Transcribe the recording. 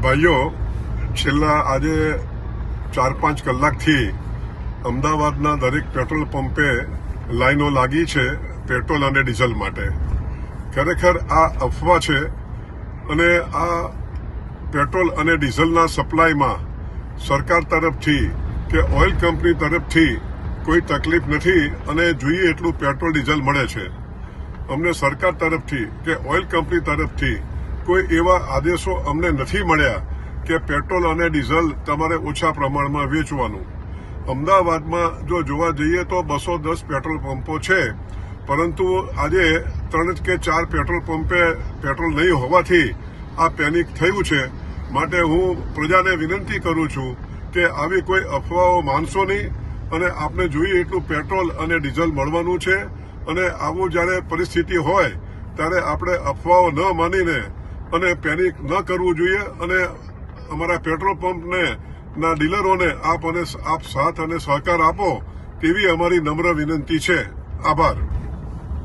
ભાઈઓ, છેલ્લા આજે 4-5 કલાકથી અમદાવાદના દરેક પેટ્રોલ પંપે લાઈનો લાગી છે પેટ્રોલ અને ડીઝલ માટે. ખરેખર આ અફવા છે અને આ પેટ્રોલ અને ડીઝલના સપ્લાયમાં સરકાર તરફથી કે ઓઇલ કંપની તરફથી કોઈ તકલીફ નથી અને જોઈએ એટલું પેટ્રોલ ડીઝલ મળે છે. અમને સરકાર તરફથી કે ઓઇલ કંપની તરફથી કોઈ એવા આદેશો અમને નથી મળ્યા કે પેટ્રોલ અને ડીઝલ તમારે ઓછા પ્રમાણમાં વેચવાનું. અમદાવાદમાં જો જોવા જઈએ તો 210 પેટ્રોલ પંપો છે, પરંતુ આજે 3 કે 4 પેટ્રોલ પંપે પેટ્રોલ નહીં હોવાથી આ પેનિક થયું છે. માટે હું પ્રજાને વિનંતી કરું છું કે આવી કોઈ અફવાઓ માનશો નહીં અને આપને જોઈએ એટલું પેટ્રોલ અને ડીઝલ મળવાનું છે. અને આવું જ્યારે પરિસ્થિતિ હોય ત્યારે આપણે અફવાઓ ન માનીને અને પેનિક ન કરવું જોઈએ. અને અમારા પેટ્રોલ પંપને ના ડીલરોને આપ સાથ અને સહકાર આપો તેવી અમારી નમ્ર વિનંતી છે. આભાર.